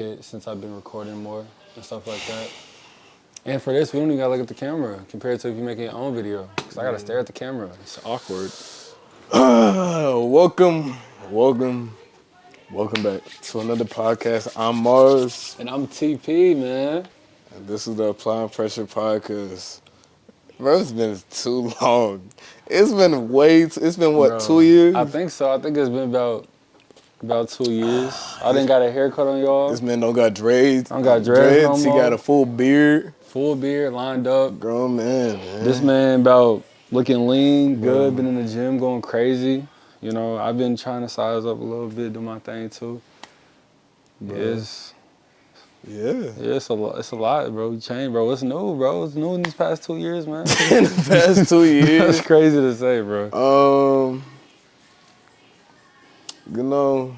etiquette since I've been recording more and stuff like that. And for this, we don't even gotta look at the camera compared to if you're making your own video. Because I gotta stare at the camera. It's awkward. Welcome back to another podcast. I'm Marz, And I'm TP, man. and this is the Applying Pressure podcast. Bro, it's been too long. It's been what, Bro, 2 years? I think so. I think it's been about 2 years. I didn't got a haircut on y'all. This man don't got dreads. I don't got dreads no He more. got a full beard. Full beard, lined up. Grown man. This man about looking lean, good, been in the gym, going crazy. You know, I've been trying to size up a little bit, do my thing too. It's a lot, bro. You changed, bro. What's new, bro? What's new in these past 2 years, man? In the past 2 years. That's crazy to say, bro. You know,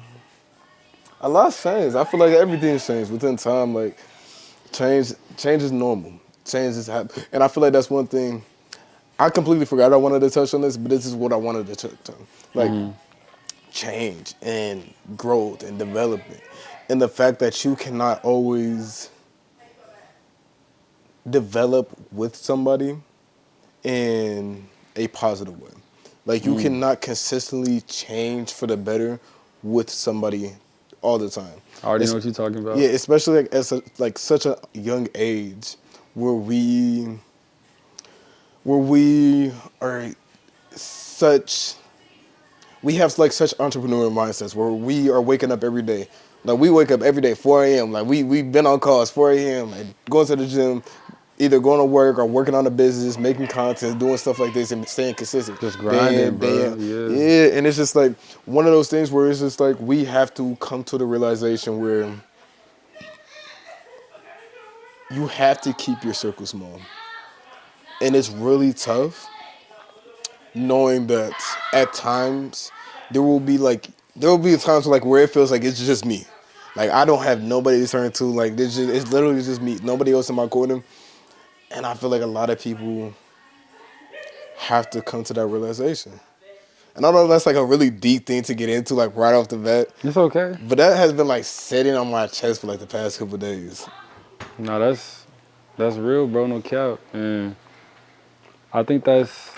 a lot's changed. I feel like everything's changed within time. Like, change is normal. Change is happening. And I feel like that's one thing. I completely forgot I wanted to touch on this, but this is what I wanted to touch on. Like, change and growth and development. And the fact that you cannot always develop with somebody in a positive way. Like, you cannot consistently change for the better with somebody all the time. I already know what you're talking about. Yeah, especially like such a young age where we are we have like such entrepreneurial mindsets where we are waking up every day. Like, we wake up every day 4 a.m. Like, we've been on calls 4 a.m. Like, going to the gym, either going to work or working on a business, making content, doing stuff like this and staying consistent. Just grinding, bro. Yeah, and it's just like one of those things where it's just like we have to come to the realization where you have to keep your circle small. And it's really tough knowing that at times there will be times like where it feels like it's just me. Like, I don't have nobody to turn to. Like, it's literally just me. Nobody else in my corner. And I feel like a lot of people have to come to that realization. And I don't know if that's like a really deep thing to get into, like, right off the bat. It's okay. But that has been like sitting on my chest for like the past couple of days. No, that's real, bro. No cap. And I think that's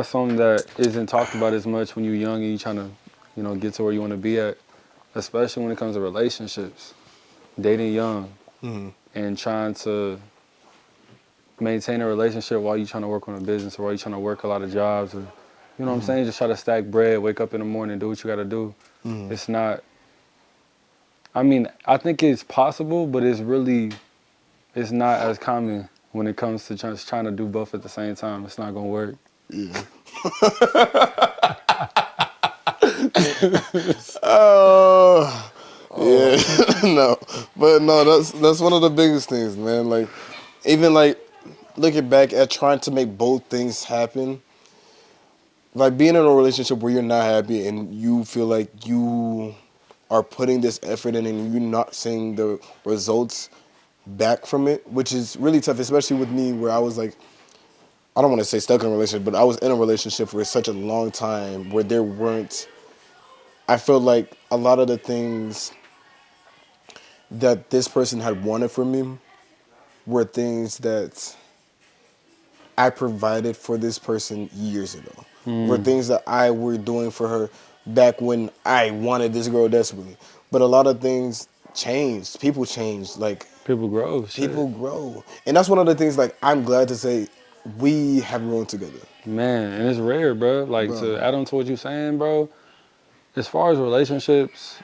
something that isn't talked about as much when you're young and you're trying to, you know, get to where you want to be at, especially when it comes to relationships, dating young, and trying to maintain a relationship while you're trying to work on a business or while you're trying to work a lot of jobs, or, you know what I'm saying? Just try to stack bread, wake up in the morning, do what you got to do. It's not. I mean, I think it's possible, but it's not as common when it comes to trying to do both at the same time. It's not gonna work. Yeah. No, but no, that's one of the biggest things, man. Like, even like looking back at trying to make both things happen, like being in a relationship where you're not happy and you feel like you are putting this effort in and you're not seeing the results back from it, which is really tough, especially with me where I was like, I don't want to say stuck in a relationship, but I was in a relationship for such a long time where I felt like a lot of the things that this person had wanted from me were things that I provided for this person years ago. Were things that I were doing for her back when I wanted this girl desperately. But a lot of things changed. People changed. Like, People grow. people grow. And that's one of the things, like, I'm glad to say we have grown together. Man, and it's rare, bro. Like, to add on to what you're saying, bro, as far as relationships,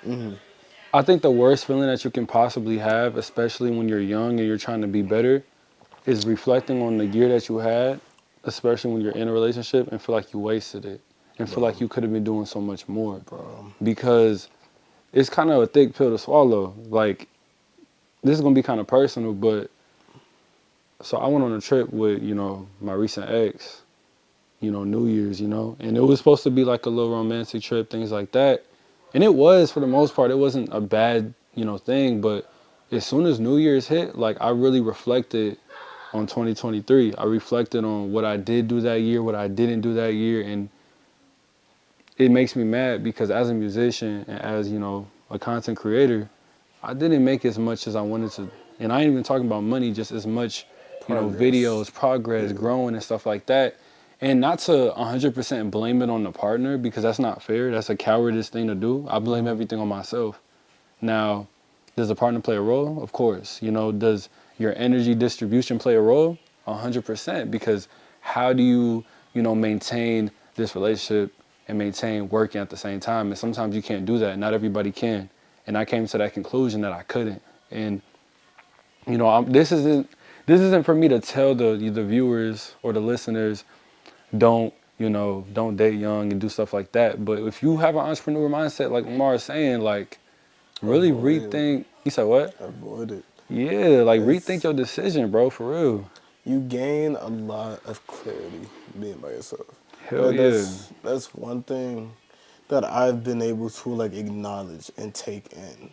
I think the worst feeling that you can possibly have, especially when you're young and you're trying to be better, is reflecting on the year that you had, especially when you're in a relationship, and feel like you wasted it and feel like you could have been doing so much more. Because it's kind of a thick pill to swallow. Like, this is going to be kind of personal, but so I went on a trip with, you know, my recent ex, you know, New Year's, you know, and it was supposed to be like a little romantic trip, things like that. And it was, for the most part, it wasn't a bad, you know, thing. But as soon as New Year's hit, like, I really reflected on 2023. I reflected on what I did do that year, what I didn't do that year. And it makes me mad because as a musician and as, you know, a content creator, I didn't make as much as I wanted to. And I ain't even talking about money, just as much, Progress. videos, progress, Yeah. growing and stuff like that. And not to 100% blame it on the partner because that's not fair. That's a cowardice thing to do. I blame everything on myself. Now, does the partner play a role? Of course. Does your energy distribution play a role? 100%. Because how do you, maintain this relationship and maintain working at the same time? And sometimes you can't do that. Not everybody can. And I came to that conclusion that I couldn't. And this isn't for me to tell the viewers or the listeners don't date young and do stuff like that. But if you have an entrepreneur mindset, like Marz is saying, like really Avoid. rethink. You said what? Avoid it. Yeah, like rethink It's your decision, bro, for real. you gain a lot of clarity being by yourself. Hell yeah. That's one thing that I've been able to like acknowledge and take in.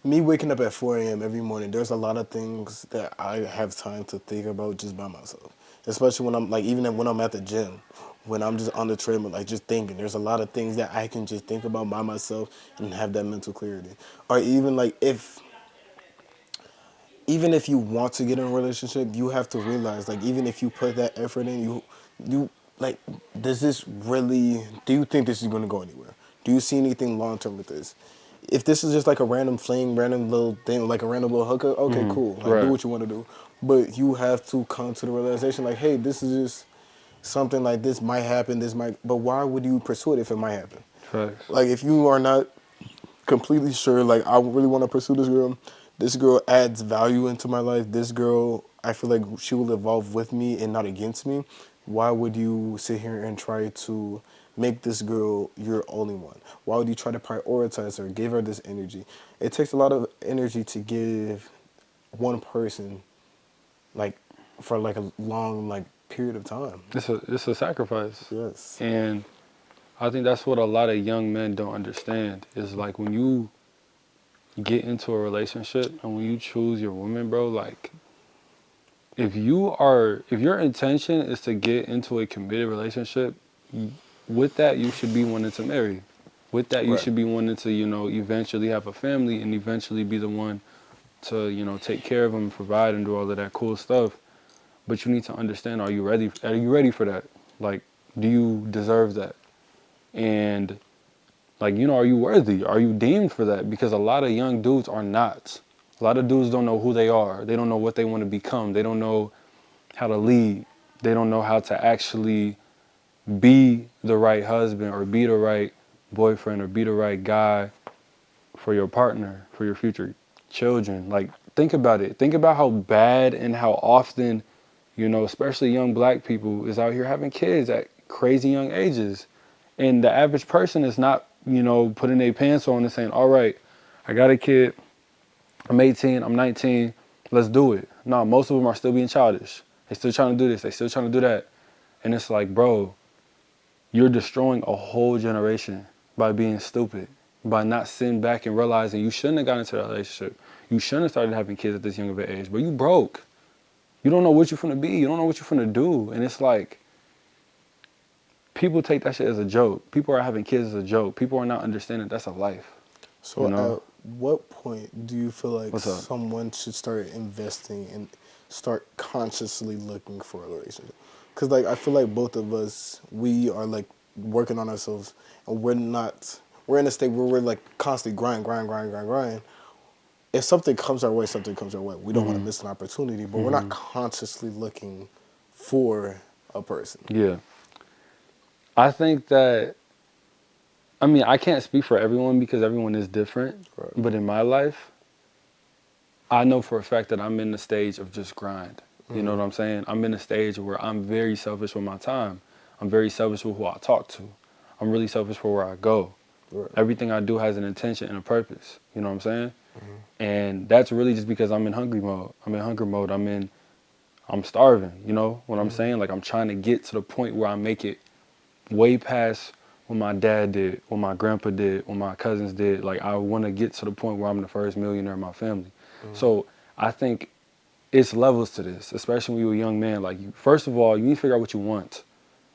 Me waking up at 4 a.m. every morning, there's a lot of things that I have time to think about just by myself. Especially when I'm like, even when I'm at the gym, when I'm just on the treadmill, like just thinking. There's a lot of things that I can just think about by myself and have that mental clarity. Or even like even if you want to get in a relationship, you have to realize like even if you put that effort in, you like does this really do you think this is gonna go anywhere? Do you see anything long term with this? If this is just like a random fling, random little thing, like a random little hookup, okay, cool. Like do Right. what you want to do. But you have to come to the realization like, hey, this is just something like this might happen, this might but why would you pursue it if it might happen? Facts. Like if you are not completely sure, like I really want to pursue this girl. This girl adds value into my life. This girl, I feel like she will evolve with me and not against me. Why would you sit here and try to make this girl your only one? Why would you try to prioritize her, give her this energy? It takes a lot of energy to give one person, like, for like a long like period of time. It's a sacrifice. Yes. And I think that's what a lot of young men don't understand is like when you get into a relationship and when you choose your woman, bro, like if your intention is to get into a committed relationship, with that you should be wanting to marry. With that you Right. should be wanting to, eventually have a family and eventually be the one to, take care of them, and provide and do all of that cool stuff. But you need to understand, are you ready? Are you ready for that? Like, do you deserve that? And like, are you worthy? Are you deemed for that? Because a lot of young dudes are not. A lot of dudes don't know who they are. They don't know what they want to become. They don't know how to lead. They don't know how to actually be the right husband or be the right boyfriend or be the right guy for your partner, for your future children. Like, think about it. Think about how bad and how often, especially young black people is out here having kids at crazy young ages. And the average person is not, putting their pants on and saying, all right, I got a kid, I'm 18, I'm 19, let's do it. No, most of them are still being childish. They still trying to do this, they still trying to do that. And it's like, bro, you're destroying a whole generation by being stupid, by not sitting back and realizing you shouldn't have gotten into that relationship. You shouldn't have started having kids at this young of an age, but you broke. You don't know what you're finna be. You don't know what you're finna do. And it's like, people take that shit as a joke. People are having kids as a joke. People are not understanding that's a life, So, at what point do you feel like What's up? someone should start investing and start consciously looking for a relationship? Because, like, I feel like both of us, we are like working on ourselves, and we're in a state where we're like constantly grind. If something comes our way, something comes our way. We don't want to miss an opportunity, but we're not consciously looking for a person. Yeah. I think that, I can't speak for everyone because everyone is different. Right. But in my life, I know for a fact that I'm in the stage of just grind. You know what I'm saying? I'm in a stage where I'm very selfish with my time. I'm very selfish with who I talk to. I'm really selfish for where I go. Right. Everything I do has an intention and a purpose. You know what I'm saying? And that's really just because I'm in hungry mode. I'm in hunger mode. I'm starving. You know what I'm saying? Like I'm trying to get to the point where I make it way past what my dad did, what my grandpa did, what my cousins did. Like I want to get to the point where I'm the first millionaire in my family. So I think it's levels to this, especially when you're a young man. Like, first of all, you need to figure out what you want.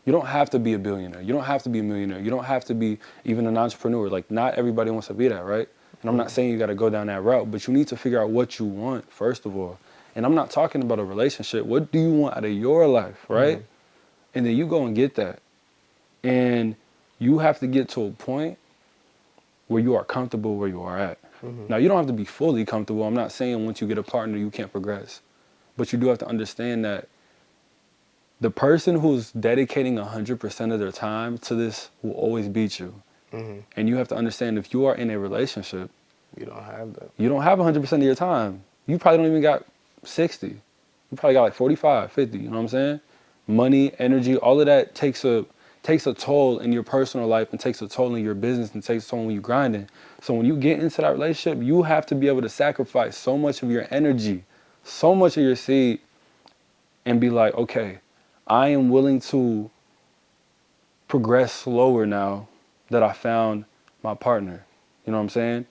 You don't have to be a billionaire. You don't have to be a millionaire. You don't have to be even an entrepreneur. Like, not everybody wants to be that, right? And I'm not saying you got to go down that route, but you need to figure out what you want, first of all. And I'm not talking about a relationship. What do you want out of your life, right? And then you go and get that. And you have to get to a point where you are comfortable where you are at. Now, you don't have to be fully comfortable. I'm not saying once you get a partner, you can't progress. But you do have to understand that the person who's dedicating 100% of their time to this will always beat you. And you have to understand if you are in a relationship, You don't have that. you don't have 100% of your time. You probably don't even got 60. You probably got like 45, 50, you know what I'm saying? Money, energy, all of that takes a toll in your personal life and takes a toll in your business and takes a toll when you're grinding. So when you get into that relationship, you have to be able to sacrifice so much of your energy, so much of your seed, and be like, okay, I am willing to progress slower now that I found my partner. You know what I'm saying?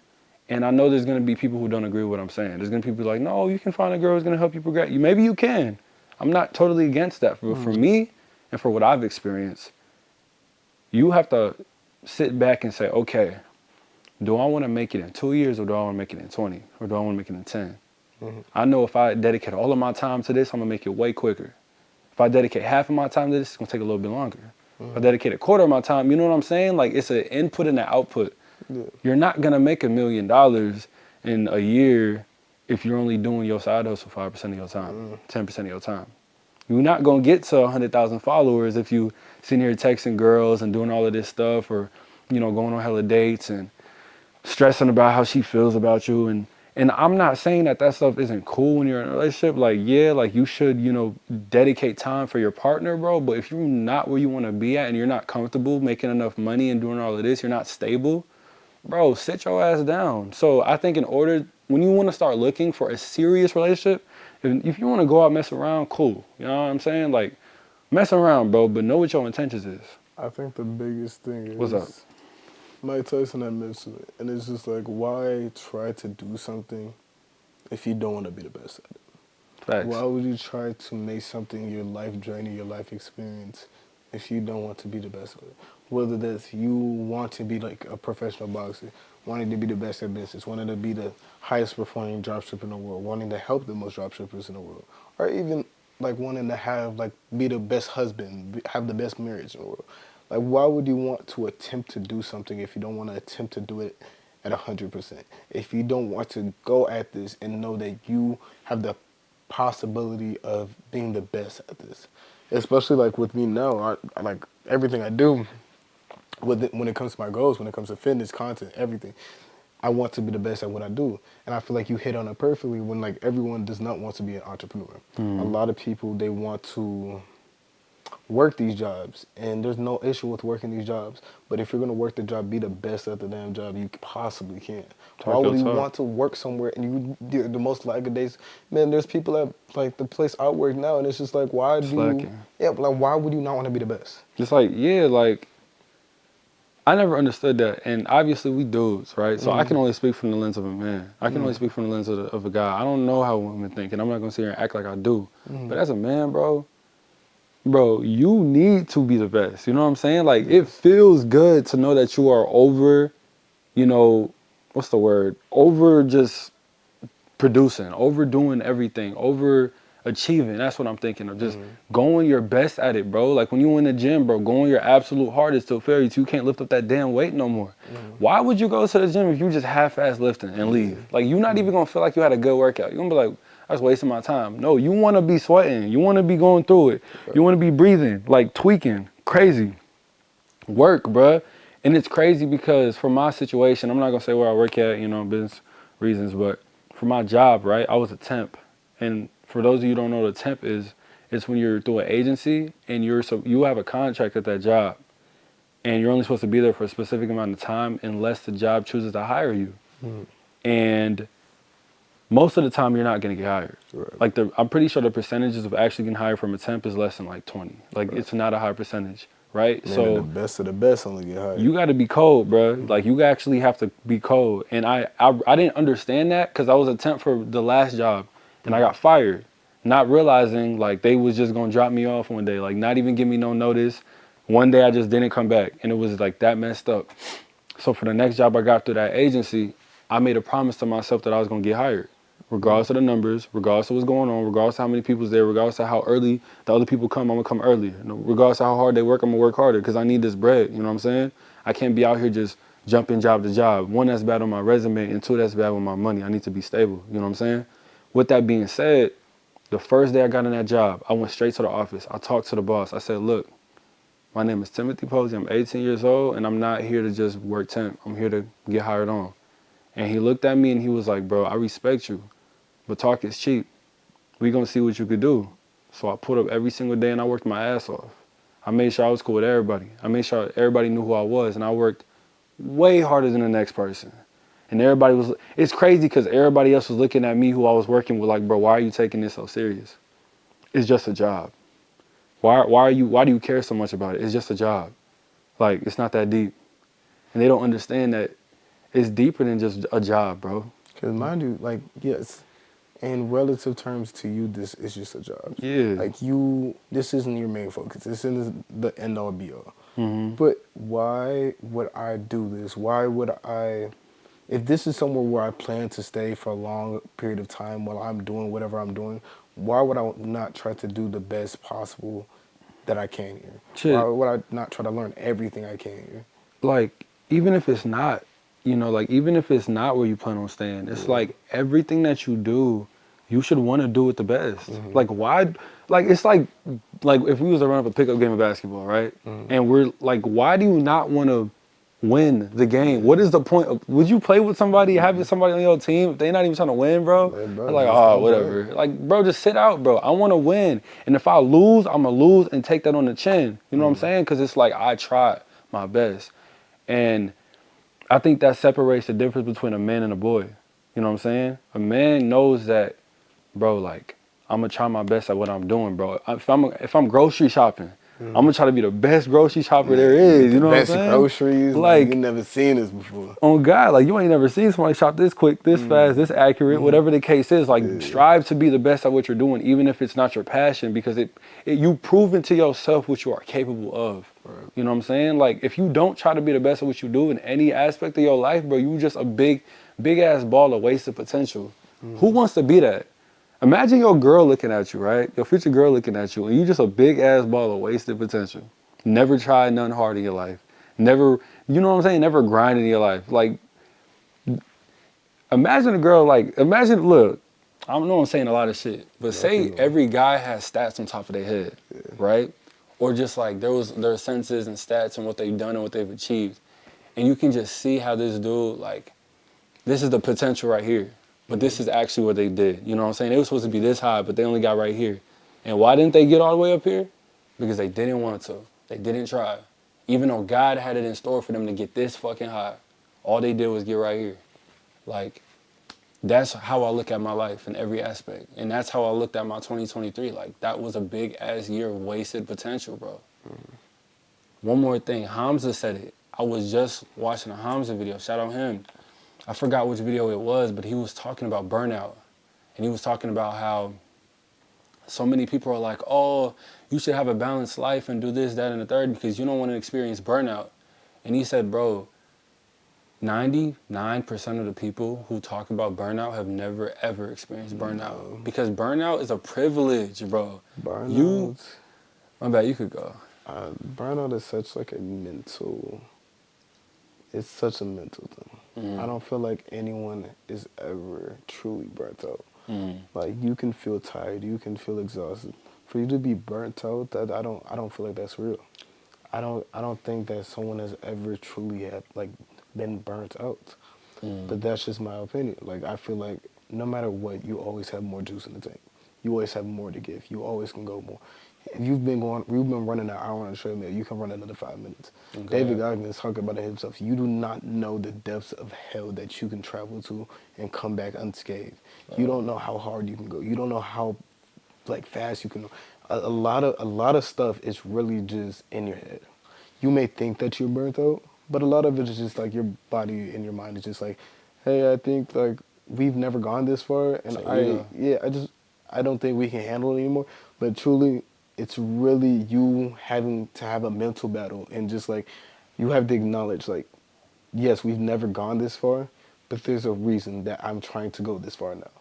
And I know there's gonna be people who don't agree with what I'm saying. There's gonna be people like, no, you can find a girl who's gonna help you progress. Maybe you can. I'm not totally against that. But for me and for what I've experienced, you have to sit back and say, okay, do I wanna make it in 2 years or do I wanna make it in 20? Or do I wanna make it in 10? I know if I dedicate all of my time to this, I'm gonna make it way quicker. If I dedicate half of my time to this, it's gonna take a little bit longer. If I dedicate a quarter of my time, you know what I'm saying? Like, it's an input and an output. Yeah. You're not gonna make $1 million in a year if you're only doing your side hustle 5% of your time, 10% of your time. You're not gonna get to 100,000 followers if you sitting here texting girls and doing all of this stuff, or going on hella dates and stressing about how she feels about you. And I'm not saying that stuff isn't cool when you're in a relationship. Like, yeah, like you should, dedicate time for your partner, bro. But if you're not where you want to be at and you're not comfortable making enough money and doing all of this, you're not stable, bro, sit your ass down. So I think when you want to start looking for a serious relationship, if you want to go out and mess around, cool. You know what I'm saying? Like, mess around, bro, but know what your intentions is. I think the biggest thing is What's up? Mike Tyson had mentioned it, and it's just like, why try to do something if you don't want to be the best at it? Facts. Why would you try to make something your life journey, your life experience, if you don't want to be the best at it? Whether that's you want to be like a professional boxer, wanting to be the best at business, wanting to be the highest performing dropshipper in the world, wanting to help the most dropshippers in the world, or even like wanting to have be the best husband, have the best marriage in the world. Like, why would you want to attempt to do something if you don't want to attempt to do it at 100%? If you don't want to go at this and know that you have the possibility of being the best at this, especially like with me now, I like everything I do. When it comes to my goals, when it comes to fitness, content, everything, I want to be the best at what I do. And I feel like you hit on it perfectly when like everyone does not want to be an entrepreneur. A lot of people, they want to work these jobs, and there's no issue with working these jobs. But if you're gonna work the job, be the best at the damn job you possibly can. Why would you want to work somewhere and the most likely days, man? There's people at like the place I work now, and it's just like, why would you not want to be the best? It's like, yeah, like, I never understood that. And obviously we dudes, right? So I can only speak from the lens of a man. I can only speak from the lens of a guy. I don't know how women think, and I'm not gonna sit here and act like I do. But as a man, bro, you need to be the best. You know what I'm saying? Like, it feels good to know that you are over, what's the word? Over just producing, overdoing everything, over achieving. That's what I'm thinking of. Just going your best at it, bro. Like when you in the gym, bro, going your absolute hardest till failure till you can't lift up that damn weight no more. Why would you go to the gym if you just half-ass lifting and leave? Like, you're not even gonna feel like you had a good workout. You're gonna be like, I was wasting my time. No, you wanna be sweating. You wanna be going through it. You wanna be breathing, like tweaking, crazy. Work, bruh. And it's crazy because for my situation, I'm not gonna say where I work at, business reasons, but for my job, right, I was a temp. And for those of you who don't know what a temp is, it's when you're through an agency and you have a contract at that job. And you're only supposed to be there for a specific amount of time unless the job chooses to hire you. And most of the time you're not gonna get hired. Right. Like I'm pretty sure the percentages of actually getting hired from a temp is less than like 20. Like it's not a high percentage, right? Man, so the best of the best only get hired. You got to be cold, bro. Like you actually have to be cold. And I didn't understand that because I was a temp for the last job and I got fired, not realizing like they was just gonna drop me off one day, like not even give me no notice. One day I just didn't come back, and it was like that messed up. So for the next job I got through that agency, I made a promise to myself that I was gonna get hired, regardless of the numbers, regardless of what's going on, regardless of how many people's there, regardless of how early the other people come, I'm gonna come earlier. Regardless of how hard they work, I'm gonna work harder because I need this bread. You know what I'm saying? I can't be out here just jumping job to job. One, that's bad on my resume, and two, that's bad with my money. I need to be stable. You know what I'm saying? With that being said, the first day I got in that job, I went straight to the office. I talked to the boss. I said, look, my name is Timothy Posey. I'm 18 years old, and I'm not here to just work temp. I'm here to get hired on. And he looked at me and he was like, bro, I respect you, but talk is cheap. We gonna see what you could do. So I put up every single day and I worked my ass off. I made sure I was cool with everybody. I made sure everybody knew who I was, and I worked way harder than the next person. And everybody was, it's crazy because everybody else was looking at me who I was working with like, bro, why are you taking this so serious? It's just a job. Why do you care so much about it? It's just a job. Like, it's not that deep. And they don't understand that it's deeper than just a job, bro. Because mind you, like, yes, in relative terms to you, this is just a job. Yeah. Like, this isn't your main focus. This isn't the end all be all. Mm-hmm. But why would I do this? Why would if this is somewhere where I plan to stay for a long period of time while I'm doing whatever I'm doing, why would I not try to do the best possible that I can here? Why Shit, would I not try to learn everything I can here? like, even if it's not, like, even if it's not where you plan on staying, it's like everything that you do, you should want to do it the best. Like, why? Like, it's like if we was to run up a pickup game of basketball, right? And we're like, why do you not want to win the game? What is the point of, would you play with somebody, having somebody on your team if they're not even trying to win, bro? Like, bro, They're like, just oh, don't whatever. play. Like, bro, just sit out, bro. I want to win. And if I lose, I'm going to lose and take that on the chin. You know what I'm saying? Because it's like, I tried my best. And I think that separates the difference between a man and a boy. You know what I'm saying? A man knows that, bro, like, I'm gonna try my best at what I'm doing, bro. If I'm grocery shopping, I'm gonna try to be the best grocery shopper there is. The You know what I'm best saying? groceries, like you Like, never seen this before. on God, like, you ain't never seen somebody shop this quick, this fast, this accurate, whatever the case is. Like, strive to be the best at what you're doing, even if it's not your passion, because you proven to yourself what you are capable of. Right. You know what I'm saying? Like, if you don't try to be the best at what you do in any aspect of your life, bro, you just a big ass ball of wasted potential. Who wants to be that? Imagine your girl looking at you, right? Your future girl looking at you, and you just a big ass ball of wasted potential. Never tried nothing hard in your life. Never, you know what I'm saying? Never grind in your life. Like, imagine a girl, like, look, I know I'm saying a lot of shit, but say every guy has stats on top of their head, right? Or just like their senses and stats and what they've done and what they've achieved. And you can just see how this dude, like, this is the potential right here. But this is actually what they did. You know what I'm saying? They were supposed to be this high, but they only got right here. And why didn't they get all the way up here? Because they didn't want to. They didn't try. Even though God had it in store for them to get this fucking high, all they did was get right here. Like, that's how I look at my life in every aspect. And that's how I looked at my 2023. Like, that was a big ass year of wasted potential, bro. One more thing, Hamza said it. I was just watching a Hamza video, shout out him. I forgot which video it was, but he was talking about burnout. And he was talking about how so many people are like, oh, you should have a balanced life and do this, that, and the third because you don't want to experience burnout. And he said, bro, 99% of the people who talk about burnout have never, ever experienced burnout. Because burnout is a privilege, bro. Burnout. My bad, you could go. Burnout is such like it's such a mental thing. I don't feel like anyone is ever truly burnt out. Like, you can feel tired, you can feel exhausted. For you to be burnt out, that I don't feel like that's real. I don't think that someone has ever truly been burnt out. But that's just my opinion. Like, I feel like no matter what, you always have more juice in the tank. You always have more to give. You always can go more. If you've been running an hour on a treadmill, you can run another 5 minutes. Okay. David Goggins talking about it himself. You do not know the depths of hell that you can travel to and come back unscathed. You don't know how hard you can go. You don't know how fast you can. A lot of stuff is really just in your head. You may think that you're burnt out, but a lot of it is just like your body and your mind is just like, hey, I think like we've never gone this far, and I don't think we can handle it anymore. But truly, it's really you having to have a mental battle and just like you have to acknowledge like, yes, we've never gone this far, but there's a reason that I'm trying to go this far now.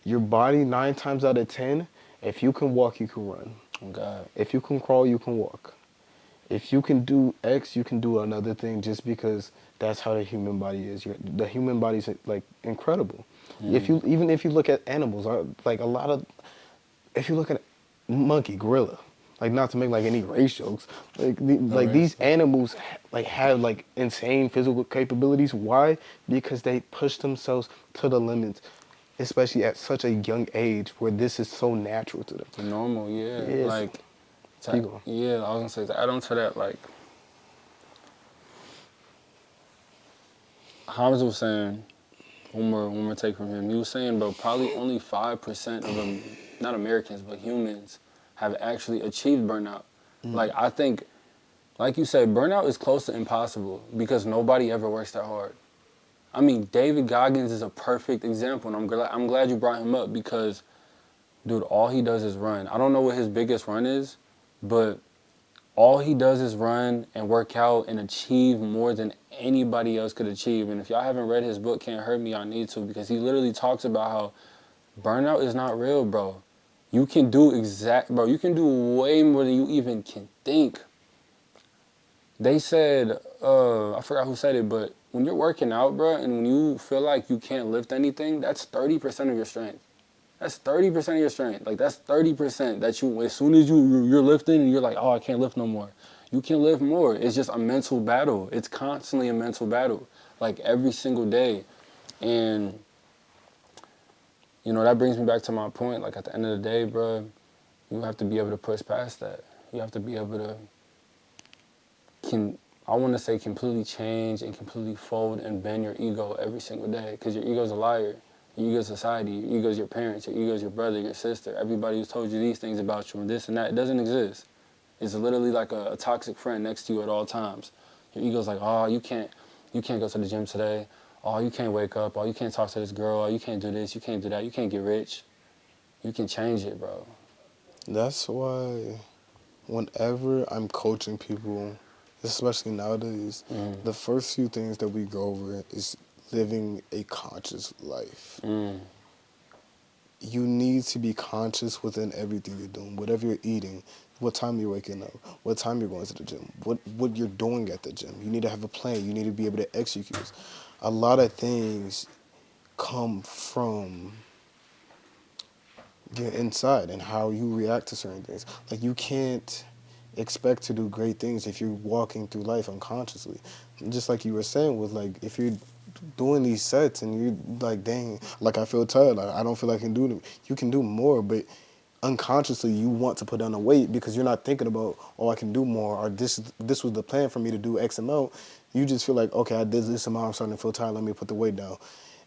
Your body, 9 times out of 10, if you can walk, you can run. Oh God. If you can crawl, you can walk. If you can do X, you can do another thing just because that's how the human body is. The human body is like incredible. If you even if you look at animals, like a lot of, if you look at monkey, gorilla, like not to make like any race jokes, No like these race. animals like have like insane physical capabilities. Why? Because they push themselves to the limits, especially at such a young age where this is so natural to them. The normal, yeah. Yes, Like, people. yeah, I was gonna say to add on to that, like Hamza was saying, one more take from him. He was saying, bro, probably only 5% of them, not Americans, but humans, have actually achieved burnout. Like, I think, like you said, burnout is close to impossible because nobody ever works that hard. I mean, David Goggins is a perfect example, and I'm glad you brought him up because, dude, all he does is run. I don't know what his biggest run is, but all he does is run and work out and achieve more than anybody else could achieve. And if y'all haven't read his book, Can't Hurt Me, y'all need to, because he literally talks about how burnout is not real, bro. You can do you can do way more than you even can think. They said, I forgot who said it, but when you're working out, bro, and when you feel like you can't lift anything, that's 30% of your strength. That's 30% of your strength. Like, that's 30% that you, as soon as you're lifting and you're like, oh, I can't lift no more. You can lift more. It's just a mental battle. It's constantly a mental battle, like every single day. And, that brings me back to my point. Like, at the end of the day, bro, you have to be able to push past that. You have to be able to, I want to say completely change and completely fold and bend your ego every single day, because your ego's a liar. Your ego's society, your ego's your parents, your ego's your brother, your sister. Everybody who's told you these things about you and this and that, it doesn't exist. It's literally like a toxic friend next to you at all times. Your ego's like, oh, you can't go to the gym today. Oh, you can't wake up. Oh, you can't talk to this girl. Oh, you can't do this. You can't do that. You can't get rich. You can change it, bro. That's why whenever I'm coaching people, especially nowadays, the first few things that we go over is living a conscious life. You need to be conscious within everything you're doing, whatever you're eating, what time you're waking up, what time you're going to the gym, what you're doing at the gym. You need to have a plan. You need to be able to execute. A lot of things come from your inside and how you react to certain things. Like, you can't expect to do great things if you're walking through life unconsciously. Just like you were saying, with like, if you're doing these sets and you're like, dang, like, I feel tired, like, I don't feel like I can do them. You can do more, but unconsciously you want to put down the weight because you're not thinking about, oh, I can do more, or this was the plan for me to do X amount. You just feel like, okay, I did this amount, I'm starting to feel tired, let me put the weight down.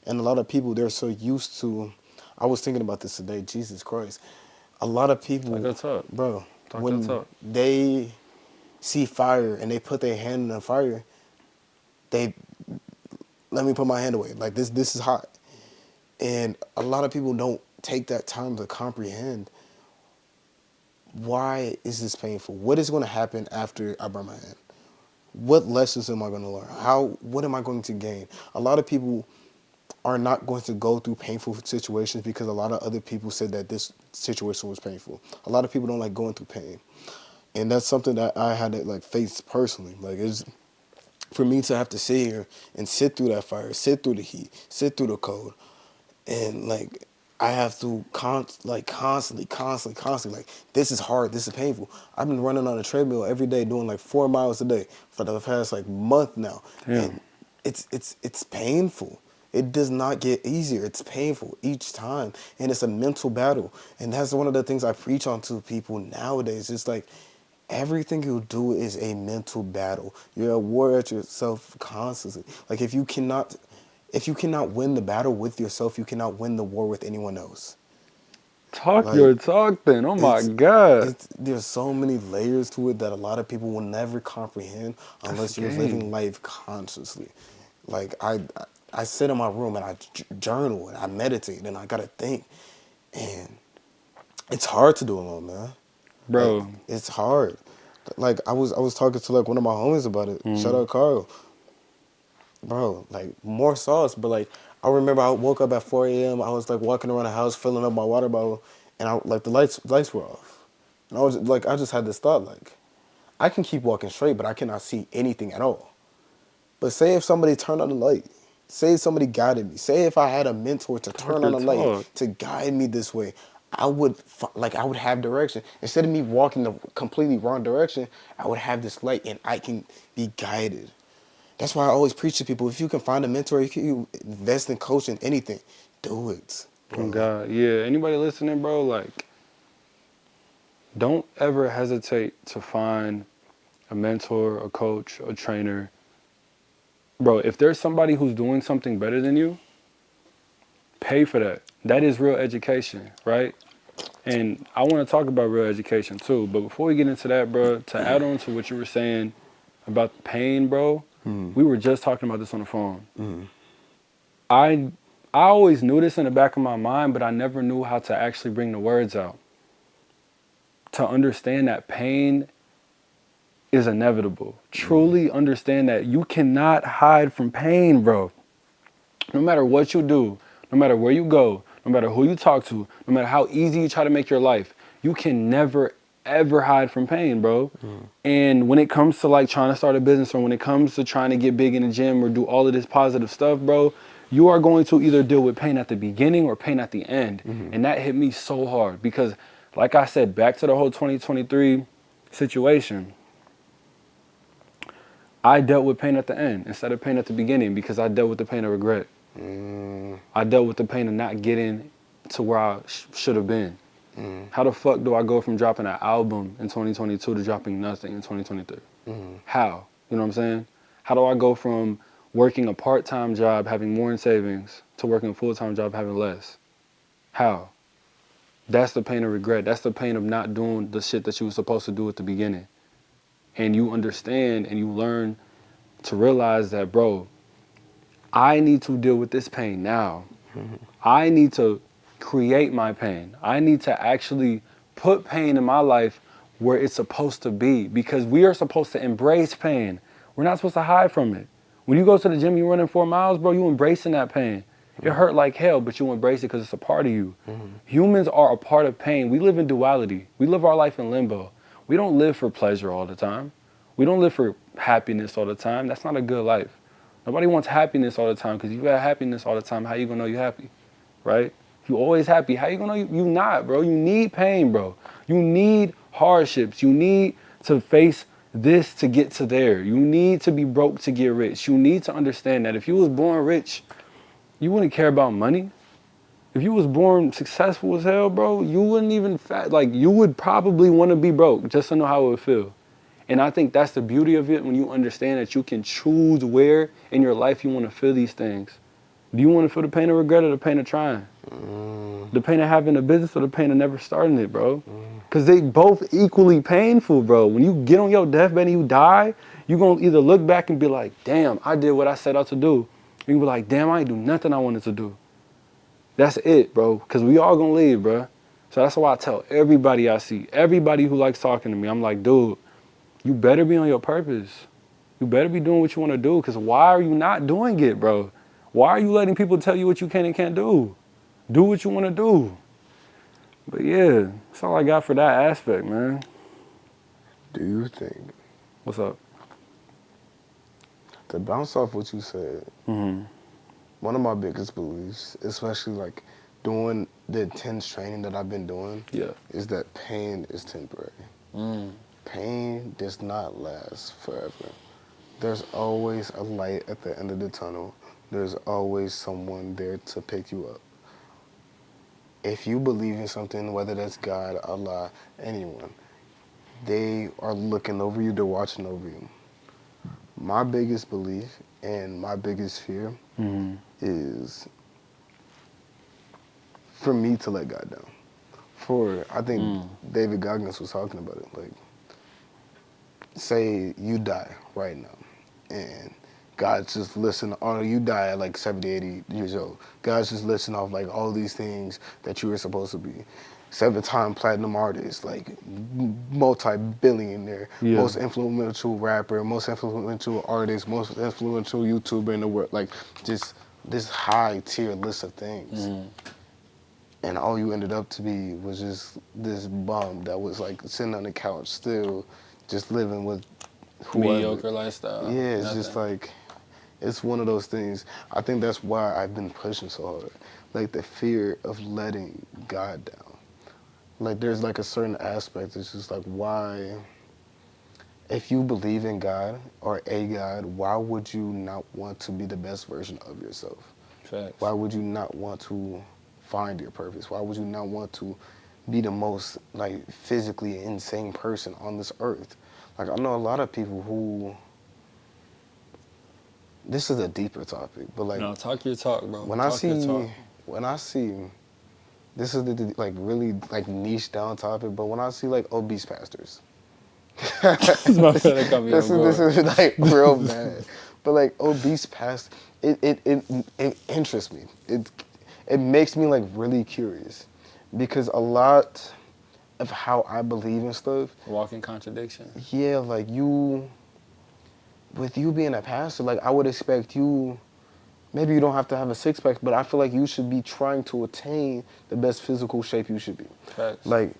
And a lot of people, they're so used to, I was thinking about this today, Jesus Christ. A lot of people, Talk your talk. bro, Talk your when talk. they see fire and they put their hand in the fire, they, let me put my hand away. Like, this is hot. And a lot of people don't take that time to comprehend, why is this painful? What is going to happen after I burn my hand? What lessons am I going to learn? What am I going to gain? A lot of people are not going to go through painful situations because a lot of other people said that this situation was painful. A lot of people don't like going through pain. And that's something that I had to like face personally. Like, it's for me to have to sit here and sit through that fire, sit through the heat, sit through the cold, and like, I have to constantly, like, this is hard, this is painful. I've been running on a treadmill every day doing like 4 miles a day for the past like month now. Damn. And it's painful. It does not get easier. It's painful each time. And it's a mental battle. And that's one of the things I preach on to people nowadays. It's like, everything you do is a mental battle. You're at war at yourself constantly. Like, if you cannot win the battle with yourself, you cannot win the war with anyone else. Talk Like, your talk then. Oh my it's God. there's so many layers to it that a lot of people will never comprehend That's unless the you're living game. life consciously. Like, I sit in my room and I journal and I meditate and I gotta think, and it's hard to do alone, man. Like, Bro. it's hard. Like, I was talking to like one of my homies about it. Shout Mm. out Carl, bro. Like, more sauce, but like, I remember I woke up at 4 a.m. I was like walking around the house filling up my water bottle, and I like the lights were off, and I was like, I just had this thought like, I can keep walking straight, but I cannot see anything at all. But say if somebody turned on the light, say if somebody guided me, say if I had a mentor to Talk turn on your the light talk. to guide me this way, I would have direction instead of me walking the completely wrong direction. I would have this light and I can be guided. That's why I always preach to people: if you can find a mentor, you invest in coaching, anything, do it, Oh bro. God, yeah. Anybody listening, bro? Like, don't ever hesitate to find a mentor, a coach, a trainer. Bro, if there's somebody who's doing something better than you, pay for that. That is real education, right? And I want to talk about real education too. But before we get into that, bro, to add on to what you were saying about pain, bro, we were just talking about this on the phone. I I always knew this in the back of my mind, but I never knew how to actually bring the words out. To understand that pain is inevitable. Truly understand that you cannot hide from pain, bro. No matter what you do, no matter where you go, no matter who you talk to, no matter how easy you try to make your life, you can never ever hide from pain, bro. And when it comes to like trying to start a business, or when it comes to trying to get big in the gym or do all of this positive stuff, bro, you are going to either deal with pain at the beginning or pain at the end. And that hit me so hard because, like I said, back to the whole 2023 situation, I dealt with pain at the end instead of pain at the beginning because I dealt with the pain of regret. I dealt with the pain of not getting to where I should have been. How the fuck do I go from dropping an album in 2022 to dropping nothing in 2023? How? You know what I'm saying? How do I go from working a part-time job having more in savings to working a full-time job having less? How? That's the pain of regret. That's the pain of not doing the shit that you were supposed to do at the beginning. And you understand and you learn to realize that, bro, I need to deal with this pain now. I need to create my pain. I need to actually put pain in my life where it's supposed to be because we are supposed to embrace pain. We're not supposed to hide from it. When you go to the gym, you running 4 miles, bro, you embracing that pain. It hurt like hell, but you embrace it because it's a part of you. Humans are a part of pain. We live in duality. We live our life in limbo. We don't live for pleasure all the time. We don't live for happiness all the time. That's not a good life. Nobody wants happiness all the time because if you have happiness all the time, how you gonna know you're happy, right? If you always happy, how you gonna know you not, bro? You need pain, bro. You need hardships. You need to face this to get to there. You need to be broke to get rich. You need to understand that if you was born rich, you wouldn't care about money. If you was born successful as hell, bro, you wouldn't even, like, you would probably want to be broke just to know how it would feel. And I think that's the beauty of it when you understand that you can choose where in your life you want to feel these things. Do you want to feel the pain of regret or the pain of trying? The pain of having a business or the pain of never starting it, bro? Because they both equally painful, bro. When you get on your deathbed and you die, you're going to either look back and be like, damn, I did what I set out to do. You can be like, damn, I ain't do nothing I wanted to do. That's it, bro. Because we all going to leave, bro. So that's why I tell everybody I see, everybody who likes talking to me, I'm like, dude, you better be on your purpose. You better be doing what you want to do, because why are you not doing it, bro? Why are you letting people tell you what you can and can't do? Do what you want to do. But yeah, that's all I got for that aspect, man. Do you think, What's up? to bounce off what you said, Mm-hmm. one of my biggest beliefs, especially like doing the intense training that I've been doing, Yeah. is that pain is temporary. Pain does not last forever. There's always a light at the end of the tunnel. There's always someone there to pick you up. If you believe in something, whether that's God, Allah, anyone, they are looking over you, they're watching over you. My biggest belief and my biggest fear is for me to let God down. I think David Goggins was talking about it. Like, say you die right now, and God's just listening, or you die at like 70, 80 years old. God's just listing off like all these things that you were supposed to be. 7-time platinum artist, like multi-billionaire, Yeah. most influential rapper, most influential artist, most influential YouTuber in the world. Like, just this high tier list of things. And all you ended up to be was just this bum that was like sitting on the couch still, just living with whoever. Mediocre lifestyle. Yeah, it's just Nothing. like, it's one of those things. I think that's why I've been pushing so hard. Like the fear of letting God down. Like there's like a certain aspect. It's just like, why, if you believe in God or a God, why would you not want to be the best version of yourself? Facts. Why would you not want to find your purpose? Why would you not want to be the most like physically insane person on this earth? Like I know a lot of people who, this is a deeper topic, but like No, talk your talk, bro. when I Talk your see talk. when I see this is the like really like niche down topic, but when I see like obese pastors, It's my bad, that got me this on is guard. like real bad. But like obese past, it interests me. It makes me like really curious, because a lot of how I believe in stuff, Walking contradiction. yeah, like you, with you being a pastor, like I would expect you. Maybe you don't have to have a six pack, but I feel like you should be trying to attain the best physical shape you should be. Facts. Like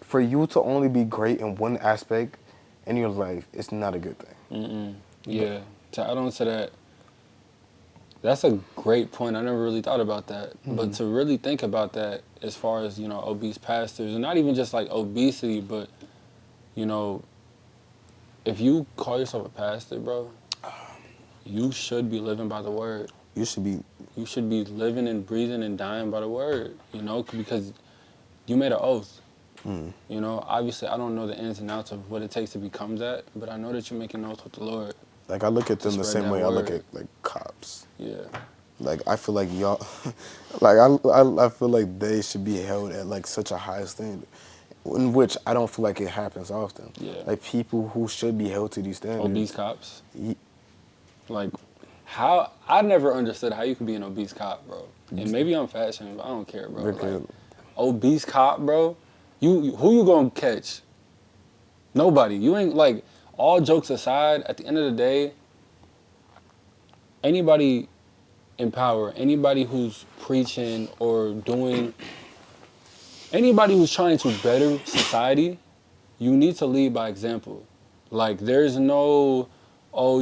for you to only be great in one aspect in your life, it's not a good thing. Yeah. To add on to that, that's a great point. I never really thought about that. But to really think about that as far as, obese pastors, and not even just like obesity, but, you know, if you call yourself a pastor, bro, you should be living by the word. You should be. You should be living and breathing and dying by the word, because you made an oath. Obviously, I don't know the ins and outs of what it takes to become that, but I know that you're making an oath with the Lord Like I look at to them the spread same that way I look word. at like cops. Yeah. Like I feel like y'all, like I feel like they should be held at like such a high standard, in which I don't feel like it happens often. Yeah. Like people who should be held to these Obese standards. cops. Ye- Like, how I never understood how you could be an obese cop, bro. And maybe I'm fat shaming, but I don't care, bro. Like, Because obese cop, bro. Who you gonna catch? Nobody. You ain't like. All jokes aside, at the end of the day, anybody in power, anybody who's preaching or doing, anybody who's trying to better society, you need to lead by example. Like, there's no,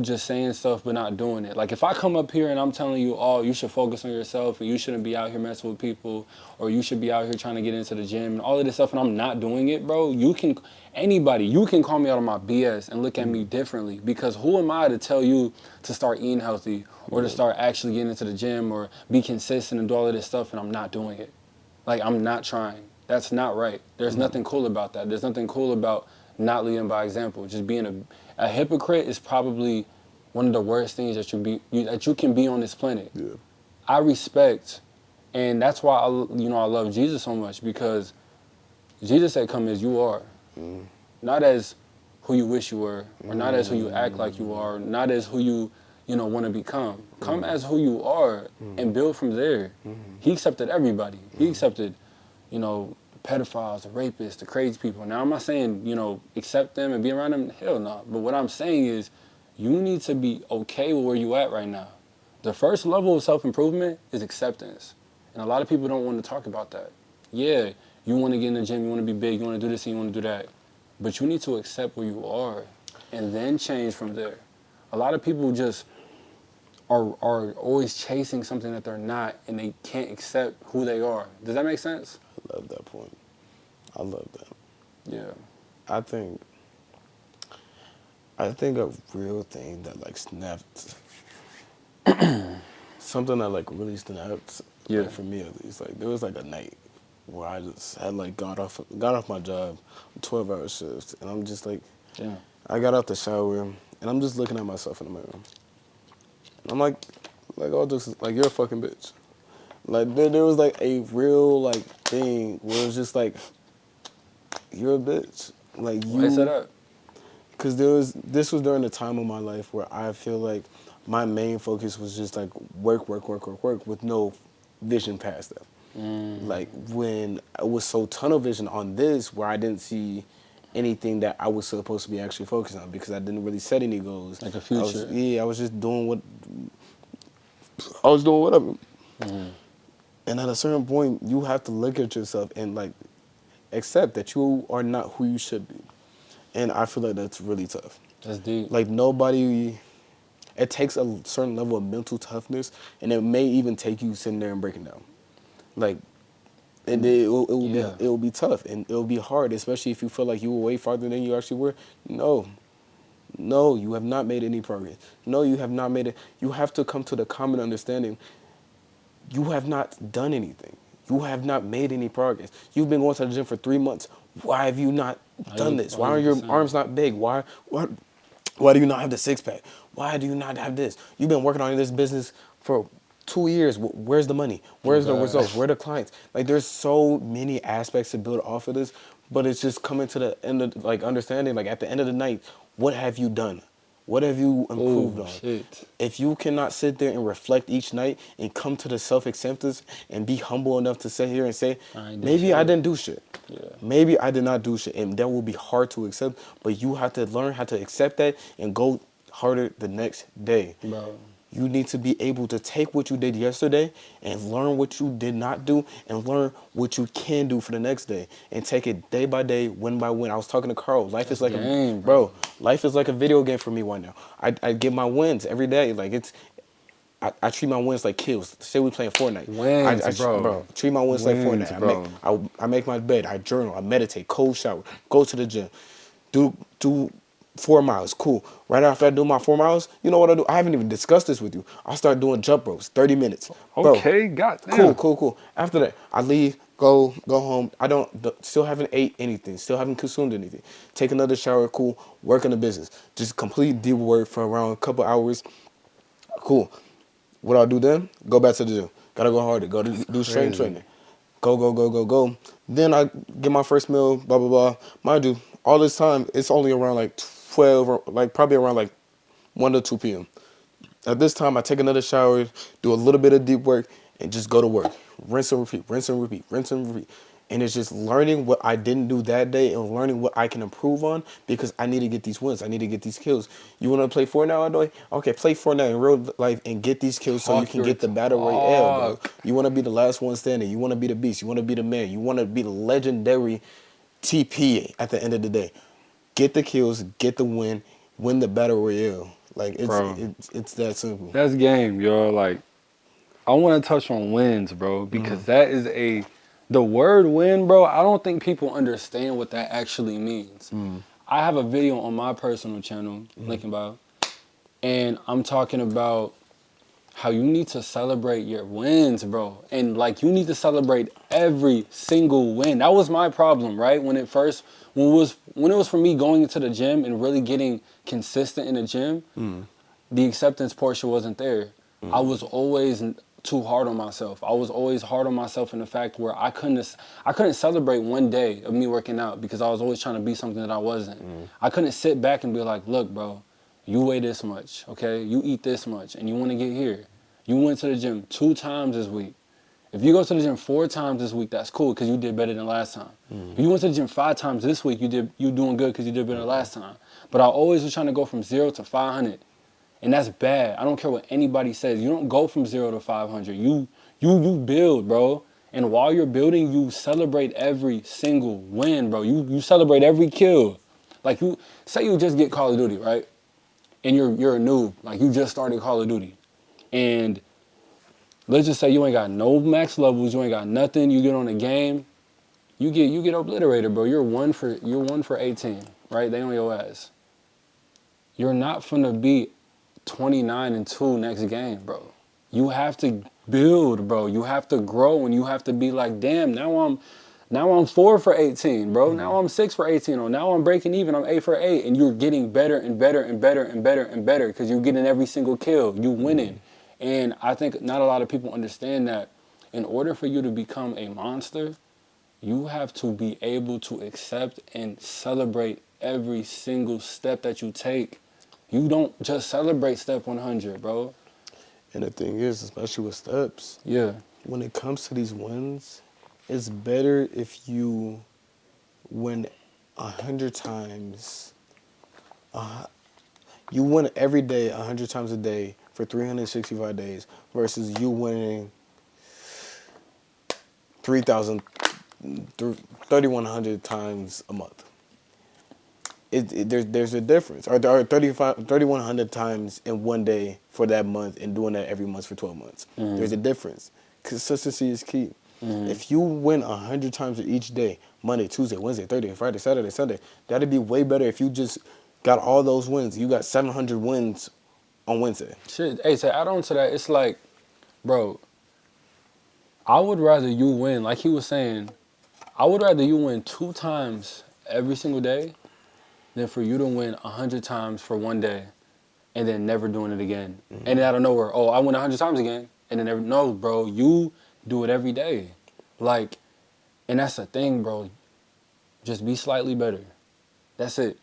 just saying stuff but not doing it. Like, if I come up here and I'm telling you, you should focus on yourself and you shouldn't be out here messing with people, or you should be out here trying to get into the gym and all of this stuff, and I'm not doing it, bro, you can call me out on my BS and look at me differently, because who am I to tell you to start eating healthy or to start actually getting into the gym or be consistent and do all of this stuff, and I'm not doing it. Like, I'm not trying. That's not right. There's nothing cool about that. There's nothing cool about not leading by example. Just being a hypocrite is probably one of the worst things that you can be on this planet. yeah, I respect, and that's why I love Jesus so much, because Jesus said, "Come as you are, not as who you wish you were, or not as who you act like you are, not as who you want to become. Come as who you are and build from there." He accepted everybody. He accepted, pedophiles, the rapists, the crazy people. Now, I'm not saying, accept them and be around them. Hell no. But what I'm saying is, you need to be okay with where you at right now. The first level of self-improvement is acceptance. And a lot of people don't want to talk about that. Yeah, you want to get in the gym, you want to be big, you want to do this and you want to do that. But you need to accept where you are and then change from there. A lot of people just are always chasing something that they're not, and they can't accept who they are. Does that make sense? I love that point. I love that. Yeah. I think a real thing that like snapped, something that like really snapped, Yeah. like for me at least, like there was like a night where I just had like got off my job, 12-hour shift, and I'm just like, Yeah. I got out the shower and I'm just looking at myself in the mirror. I'm like all just like, you're a fucking bitch. Like there was like a real like thing where it was just like, you're a bitch. Like Why is that you, up? because this was during the time of my life where I feel like my main focus was just like work with no vision past that. Like when I was so tunnel vision on this, where I didn't see anything that I was supposed to be actually focused on, because I didn't really set any goals. Like a future. I was just doing I was doing whatever. Mm-hmm. And at a certain point, you have to look at yourself and like accept that you are not who you should be. And I feel like that's really tough. That's deep. Like nobody, it takes a certain level of mental toughness, and it may even take you sitting there and breaking down. Like, and Yeah. it will be tough and it will be hard, especially if you feel like you were way farther than you actually were. No, no, you have not made any progress. No, you have not made it. You have to come to the common understanding. You have not done anything. You have not made any progress. You've been going to the gym for 3 months. Why have you not done this? Why are your 100%. arms not big? Why do you not have the six pack? Why do you not have this? You've been working on this business for 2 years. Where's the money? Oh Where's the God. results? Where are the clients? Like there's so many aspects to build off of this, but it's just coming to the end of like understanding. Like at the end of the night, what have you done? What have you improved Oh on? shit. If you cannot sit there and reflect each night and come to the self-acceptance and be humble enough to sit here and say, I ain't did maybe I shit. didn't do shit. Yeah. Maybe I did not do shit. And that will be hard to accept, but you have to learn how to accept that and go harder the next day. Bro. You need to be able to take what you did yesterday and learn what you did not do and learn what you can do for the next day and take it day by day, win by win. I was talking to Carl. Life is That's like a game, bro. bro. Life is like a video game for me right now. I get my wins every day. Like I treat my wins like kills. Say we playing Fortnite. Wins, bro. Bro, treat my wins like Wins, Fortnite. bro. I make my bed. I journal. I meditate. Cold shower. Go to the gym. Do 4 miles. Cool. Right after I do my 4 miles, you know what I do? I haven't even discussed this with you. I start doing jump ropes. 30 minutes, bro. Okay, Cool, goddamn. cool, cool. After that, I leave. Go home. I don't still haven't ate anything. Still haven't consumed anything. Take another shower. Cool. Work in the business. Just complete deep work for around a couple hours. Cool. What I'll do then, go back to the gym. Gotta go harder. Go to That's do strength crazy. training. Go. Then I get my first meal, blah, blah, blah. Mind you, all this time, it's only around like 12, or like probably around like 1 to 2 p.m. At this time, I take another shower, do a little bit of deep work, and just go to work. Rinse and repeat, rinse and repeat, rinse and repeat. And it's just learning what I didn't do that day and learning what I can improve on because I need to get these wins. I need to get these kills. You want to play Fortnite, Adoy? Okay, play Fortnite in real life and get these kills so you Talk can your get the battle royale, bro. talk. You want to be the last one standing. You want to be the beast. You want to be the man. You want to be the legendary TP at the end of the day. Get the kills, get the win the battle royale. Like Bro. it's that simple. That's game, yo. Like, I want to touch on wins, bro, because that is the word win, bro. I don't think people understand what that actually means. I have a video on my personal channel, link in bio, and I'm talking about how you need to celebrate your wins, bro. And like you need to celebrate every single win. That was my problem, right? When it was for me going into the gym and really getting consistent in the gym, the acceptance portion wasn't there. I was always too hard on myself. I was always hard on myself in the fact where I couldn't celebrate one day of me working out because I was always trying to be something that I wasn't. I couldn't sit back and be like, look, bro, you weigh this much, okay? You eat this much, and you want to get here. You went to the gym 2 times this week. If you go to the gym 4 times this week, that's cool because you did better than last time. If you went to the gym 5 times this week, you doing good because you did better than last time. But I always was trying to go from 0 to 500. And that's bad. I don't care what anybody says. You don't go from 0 to 500. You build, bro. And while you're building, you celebrate every single win, bro. You celebrate every kill. Like you say you just get Call of Duty, right? And you're a noob. Like you just started Call of Duty. And let's just say you ain't got no max levels, you ain't got nothing, you get on a game, you get obliterated, bro. You're 1 for 18, right? They on your ass. You're not finna be 29-2 next game, bro. You have to build, bro. You have to grow, and you have to be like, damn, now I'm 4 for 18, bro. Now I'm 6 for 18. Or now I'm breaking even. I'm 8 for 8, and you're getting better and better and better and better and better because you're getting every single kill. You winning, and I think not a lot of people understand that. In order for you to become a monster, you have to be able to accept and celebrate every single step that you take. You don't just celebrate step 100, bro. And the thing is, especially with steps, Yeah. when it comes to these wins, it's better if you win 100 times. You win every day, 100 times a day, for 365 days versus you winning 3,000, 3,100 times a month. There's a difference. Or 3,100 times in one day for that month and doing that every month for 12 months. There's a difference. Consistency is key. If you win 100 times each day, Monday, Tuesday, Wednesday, Thursday, Friday, Saturday, Sunday, that'd be way better if you just got all those wins. You got 700 wins on Wednesday. Shit, hey, to add on to that, it's like, bro, I would rather you win, like he was saying, I would rather you win 2 times every single day than for you to win 100 times for one day and then never doing it again. And then out of nowhere, oh, I win 100 times again and then never. No, bro, you do it every day. Like, and that's the thing, bro. Just be slightly better. That's it.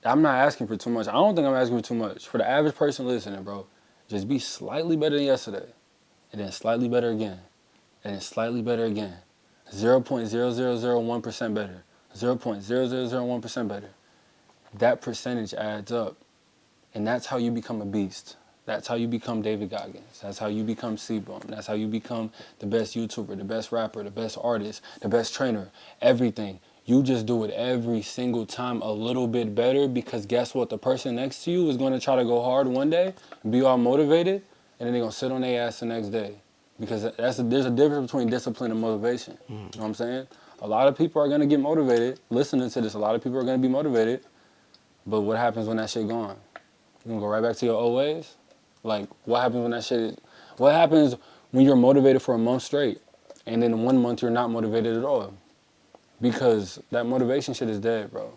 I'm not asking for too much. I don't think I'm asking for too much. For the average person listening, bro, just be slightly better than yesterday. And then slightly better again. And then slightly better again. 0.0001% better. 0.0001% better. That percentage adds up. And that's how you become a beast. That's how you become David Goggins. That's how you become Seaboom. That's how you become the best YouTuber, the best rapper, the best artist, the best trainer, everything. You just do it every single time a little bit better because guess what? The person next to you is going to try to go hard one day and be all motivated, and then they're going to sit on their ass the next day. Because there's a difference between discipline and motivation. You know what I'm saying? A lot of people are going to get motivated. Listening to this, a lot of people are going to be motivated. But what happens when that shit gone? You going to go right back to your old ways? Like, what happens when that shit... What happens when you're motivated for a month straight, and then in 1 month you're not motivated at all? Because that motivation shit is dead, bro.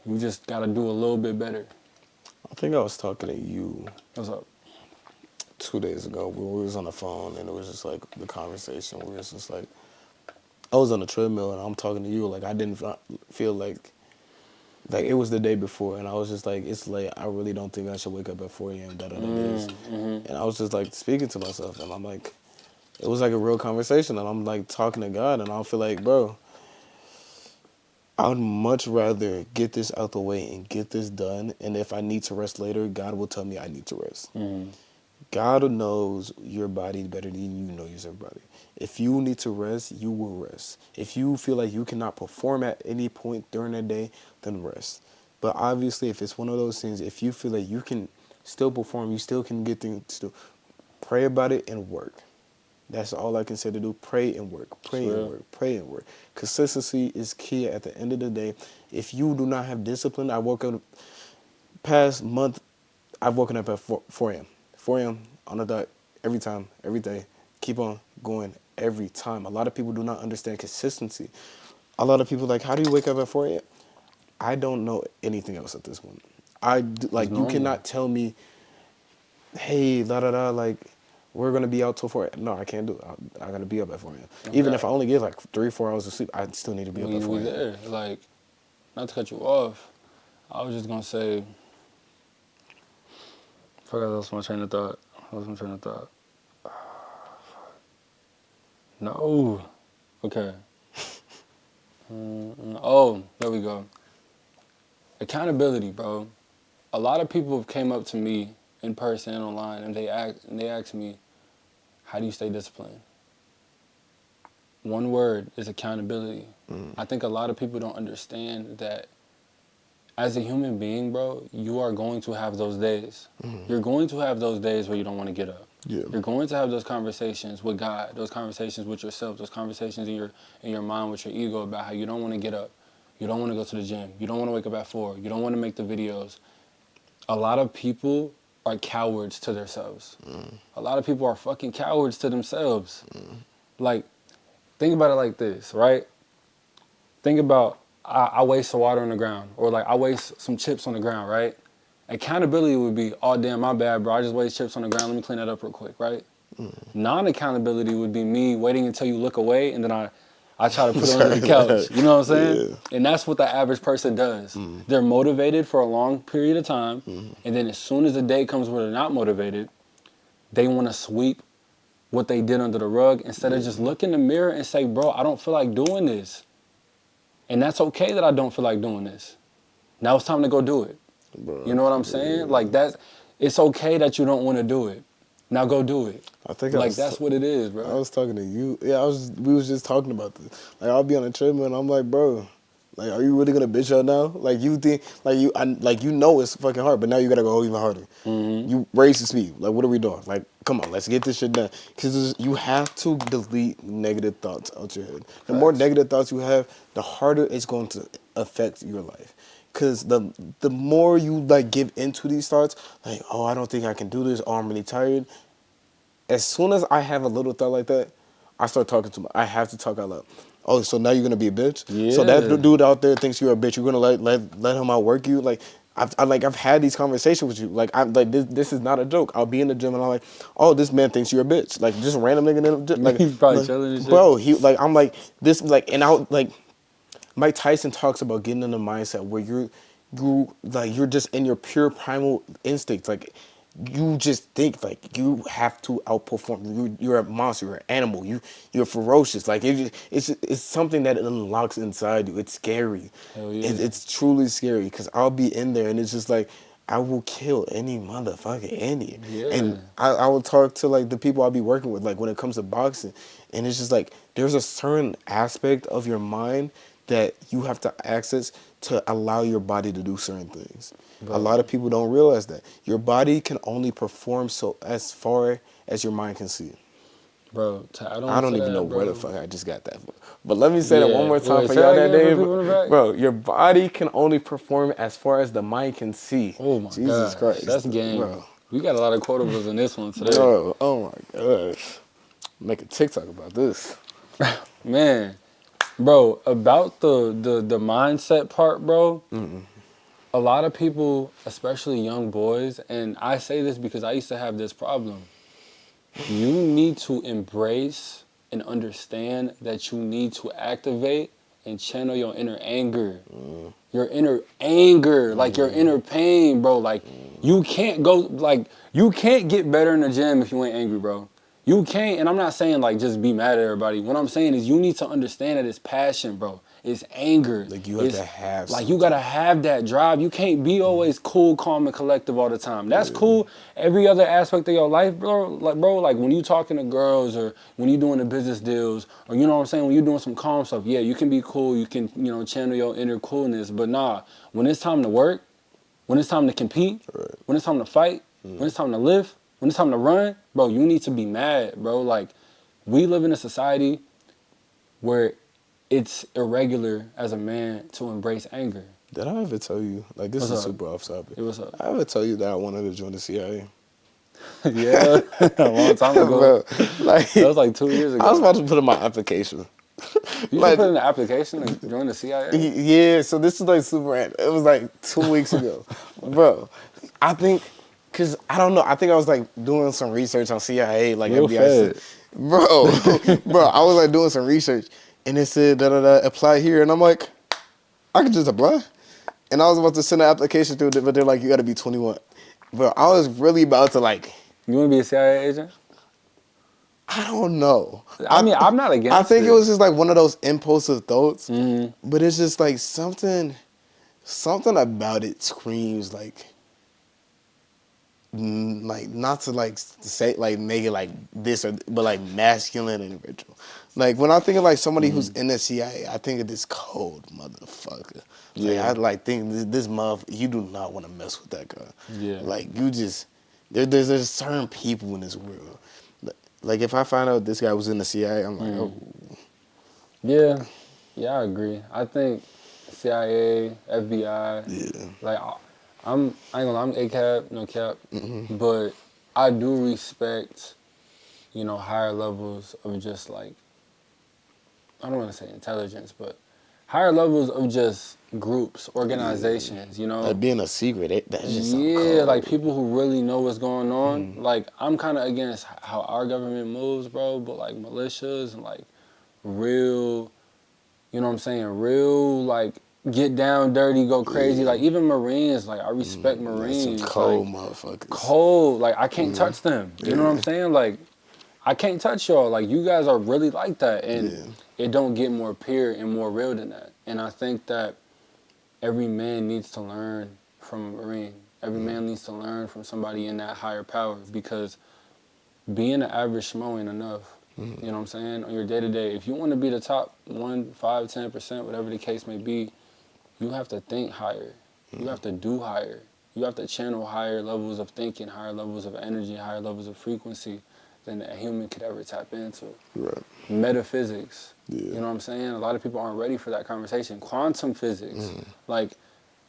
You just got to do a little bit better. I think I was talking to you What's up? 2 days ago. We was on the phone, and it was just like the conversation. We was just like, I was on the treadmill, and I'm talking to you. Like, I didn't feel like it was the day before, and I was just like, it's late. I really don't think I should wake up at 4 a.m. And I was just like speaking to myself, and I'm like, it was like a real conversation, and I'm like talking to God, and I feel like, bro, I would much rather get this out the way and get this done, and if I need to rest later, God will tell me I need to rest. God knows your body better than you know your body. If you need to rest, you will rest. If you feel like you cannot perform at any point during the day, then rest. But obviously, if it's one of those things, if you feel like you can still perform, you still can get things to do, pray about it and work. That's all I can say to do. Pray and work. Pray and work. Pray and work. Consistency is key at the end of the day. If you do not have discipline, I woke up past month, I've woken up at 4 a.m. 4 a.m. on the dot every time, every day. Keep on going every time. A lot of people do not understand consistency. A lot of people like, how do you wake up at 4 a.m.? I don't know anything else at this point. You cannot tell me, hey, like, we're going to be out till 4 a.m. No, I can't do it. I got to be up at 4 a.m. Okay. Even if I only get like 3-4 hours of sleep, I still need to be up at 4 a.m. Like, not to cut you off, I was just going to say, fuck, I lost my train of thought. No. Okay. Oh, there we go. Accountability, bro. A lot of people have came up to me in person and online, and they ask me, how do you stay disciplined? One word is accountability. I think a lot of people don't understand that as a human being, bro, you are going to have those days. You're going to have those days where you don't want to get up. Yeah. You're going to have those conversations with God, those conversations with yourself, those conversations in your mind with your ego about how you don't want to get up. You don't want to go to the gym. You don't want to wake up at 4. You don't want to make the videos. A lot of people are cowards to themselves. A lot of people are fucking cowards to themselves. Like, think about it like this, right? Think about, I waste some water on the ground, or like I waste some chips on the ground, right? Accountability would be, oh damn, my bad, bro. I just waste chips on the ground. Let me clean that up real quick, right? Non-accountability would be me waiting until you look away, and then I try to put it under the couch. You know what I'm saying? Yeah. And that's what the average person does. They're motivated for a long period of time, and then as soon as the day comes where they're not motivated, they want to sweep what they did under the rug instead of just look in the mirror and say, bro, I don't feel like doing this. And that's okay that I don't feel like doing this. Now it's time to go do it. Bro, you know what I'm saying? Like, it's okay that you don't want to do it. Now go do it. I think Like that's what it is, I bro. was talking to you. Yeah, we was just talking about this. Like I'll be on the treadmill and I'm like, bro, like, are you really gonna bitch out now? Like you think, like you know it's fucking hard, but now you gotta go even harder. Mm-hmm. You raise the speed. Like what are we doing? Like come on, let's get this shit done. Because you have to delete negative thoughts out your head. The more Facts. negative thoughts you have, the harder it's going to affect your life. Cause the more you like give into these thoughts, like oh I don't think I can do this, oh I'm really tired, as soon as I have a little thought like that, I start talking to I have to talk out loud. Oh, so now you're gonna be a bitch? So that Yeah. dude out there thinks you're a bitch. You're gonna let him outwork you? Like I've had these conversations with you. Like I'm like this is not a joke. I'll be in the gym and I'm like, oh, this man thinks you're a bitch. Like just random nigga in the gym. He's probably Like chilling and shit. bro, he like I'm like this like and I like Mike Tyson talks about getting in the mindset where you're just in your pure primal instincts. Like you just think like you have to outperform. You're a monster. You're an animal. You're ferocious. Like it's something that unlocks inside you. It's scary. Hell yeah. It's truly scary because I'll be in there and it's just like I will kill any motherfucker, any. Yeah. And I will talk to like the people I'll be working with, like when it comes to boxing, and it's just like there's a certain aspect of your mind that you have to access to allow your body to do certain things. A Bro. lot of people don't realize that your body can only perform so as far as your mind can see. Bro, to add I on don't to even know that, where the bro. fuck I just got that from. But let me say that one Yeah. more time Wait, for say y'all that that again for day. people in the back. Bro, your body can only perform as far as the mind can see. Oh my Jesus gosh. Christ. That's game. Bro. We got a lot of quotables in this one today. Bro, oh my gosh. Make a TikTok about this. Man. Bro, about the mindset part, bro. A lot of people, especially young boys, and I say this because I used to have this problem. You need to embrace and understand that you need to activate and channel your inner anger. Your inner anger, like your inner pain, bro. Like you can't go like you can't get better in the gym if you ain't angry, bro. You can't, and I'm not saying like just be mad at everybody. What I'm saying is you need to understand that it's passion, bro. It's anger. Like you have It's to have like something. you gotta have that drive. You can't be always cool, calm, and collective all the time. That's cool. Every other aspect of your life, bro, like when you talking to girls or when you doing the business deals, or you know what I'm saying, when you doing some calm stuff, yeah, you can be cool. You can, channel your inner coolness. But nah, when it's time to work, when it's time to compete, when it's time to fight, when it's time to live, when it's time to run, bro, you need to be mad, bro. Like, we live in a society where it's irregular as a man to embrace anger. Did I ever tell you, like this What's is up? super off topic. Hey, what's up? I ever tell you that I wanted to join the CIA? Yeah, a long time ago. Bro, like That was like 2 years I was ago. about to put in my application. You should Like put in the application to join the CIA. yeah, so this is like super random. It was like 2 weeks ago. Bro, I think cause I don't know, I think I was like doing some research on CIA, like Real FBI stuff. fed. Bro, bro, I was like doing some research and it said apply here and I'm like, I could just apply. And I was about to send an application through, but they're like, you gotta be 21. Bro, I was really about to like, You want to be a CIA agent? I don't know. I mean, I'm not I against think it it. was just like one of those impulsive thoughts, Mhm. but it's just like something about it screams like not to like say like make it like this or but like masculine individual. Like when I think of like somebody who's in the CIA, I think of this cold motherfucker. Like Yeah. I like think this mother, you do not want to mess with that guy. Yeah. Like you just there's certain people in this world. Like if I find out this guy was in the CIA, I'm like, oh. Yeah. Yeah, I agree. I think CIA, FBI, Yeah. like I ain't gonna lie, I'm ACAB, no cap, but I do respect, higher levels of just like, I don't want to say intelligence, but higher levels of just groups, organizations, Like being a secret, that's just something Yeah, cold. like people who really know what's going on. Like I'm kind of against how our government moves, bro. But like militias and like real, you know what I'm saying? Real like get down dirty, go crazy. Like even Marines, like I respect That's some Marines. cold Like motherfuckers. cold, like I can't touch them. You know what I'm saying? Like I can't touch y'all. Like you guys are really like that, and it don't get more pure and more real than that. And I think that every man needs to learn from a Marine. Every man needs to learn from somebody in that higher power, because being an average schmo ain't enough. You know what I'm saying? On your day-to-day, if you want to be the top 1, 5, 10%, whatever the case may be, you have to think higher. You have to do higher. You have to channel higher levels of thinking, higher levels of energy, higher levels of frequency than a human could ever tap into. Right. Metaphysics. Yeah. You know what I'm saying? A lot of people aren't ready for that conversation. Quantum physics. Like,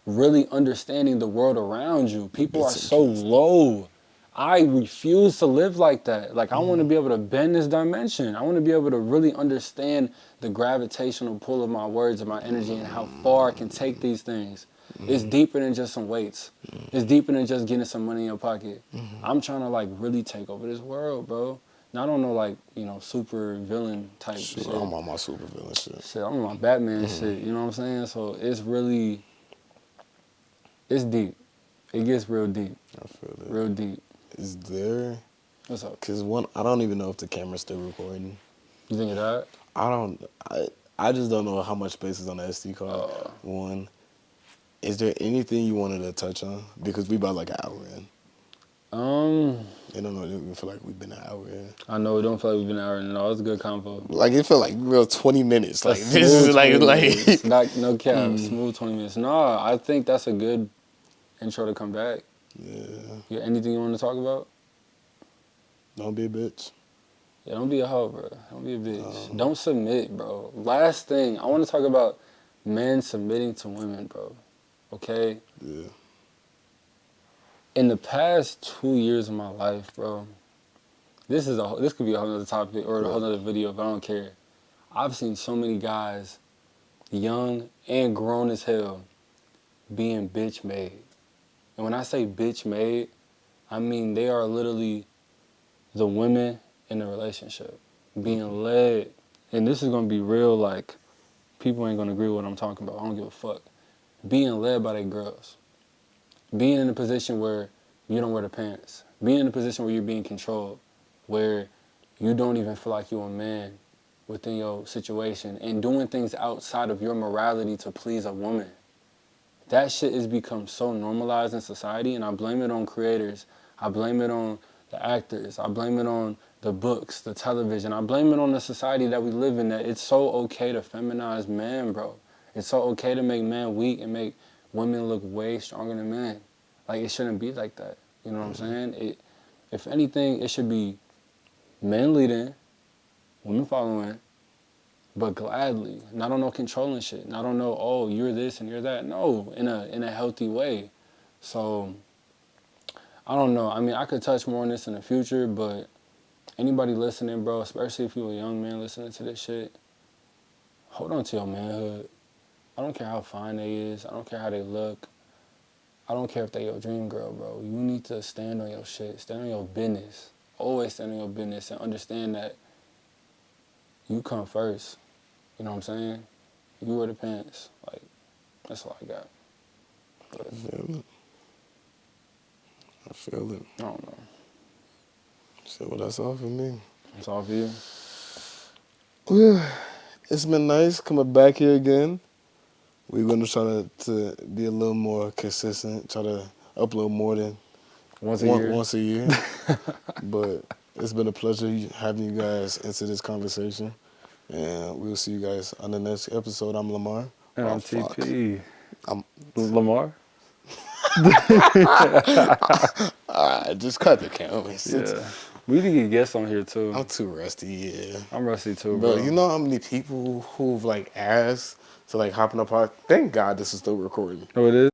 really understanding the world around you. People are so low. I refuse to live like that. Like, I want to be able to bend this dimension. I want to be able to really understand the gravitational pull of my words and my energy and how far I can take these things. It's deeper than just some weights. It's deeper than just getting some money in your pocket. I'm trying to, like, really take over this world, bro. Not on no, like, you know, super villain type shit. I'm on my super villain shit. Shit, I'm on my Batman shit. You know what I'm saying? So it's really, it's deep. It gets real deep. I feel that. Real deep. Is there? What's up? Because I don't even know if the camera's still recording. You think of that? I just don't know how much space is on the SD card. One. Is there anything you wanted to touch on? Because we about like an hour in. It don't even feel like we've been an hour in. I know it don't feel like we've been an hour in. No, it's a good convo. Like it felt like real 20 minutes. Like This is like not, no cap, smooth 20 minutes. No, I think that's a good intro to come back. Yeah. Anything you want to talk about? Don't be a bitch. Yeah, don't be a hoe, bro. Don't be a bitch. Don't submit, bro. Last thing, I want to talk about men submitting to women, bro. Okay? Yeah. In the past 2 years of my life, bro, this could be a whole other topic or a whole other video, but I don't care. I've seen so many guys, young and grown as hell, being bitch made. And when I say bitch made, I mean they are literally the women in the relationship, being led. And this is gonna be real, like, people ain't gonna agree with what I'm talking about. I don't give a fuck. Being led by their girls. Being in a position where you don't wear the pants. Being in a position where you're being controlled, where you don't even feel like you're a man within your situation, and doing things outside of your morality to please a woman. That shit has become so normalized in society, and I blame it on creators. I blame it on the actors. I blame it on the books, the television. I blame it on the society that we live in, that it's so okay to feminize men, bro. It's so okay to make men weak and make women look way stronger than men. Like, it shouldn't be like that. You know what I'm saying? If anything, it should be men leading, women following, but gladly. Not on no controlling shit. Not on no, oh, you're this and you're that. No, in a healthy way. So, I don't know. I mean, I could touch more on this in the future, but anybody listening, bro, especially if you're a young man listening to this shit, hold on to your manhood. I don't care how fine they is. I don't care how they look. I don't care if they your dream girl, bro. You need to stand on your shit. Stand on your business. Always stand on your business and understand that you come first. You know what I'm saying? You wear the pants. Like, that's all I got. But, I feel it. I don't know. So, well, that's all for me. That's all for you? Well, it's been nice coming back here again. We're going to try to be a little more consistent, try to upload more than once a year. But it's been a pleasure having you guys into this conversation. And we'll see you guys on the next episode. I'm Lamar. And I'm TP. I'm Lamar? All right, just cut the camera. Yeah. We need to get guests on here, too. I'm too rusty, yeah. I'm rusty, too, bro. You know how many people who've, like, asked to, like, hop in the park? Thank God this is still recording. Oh, it is?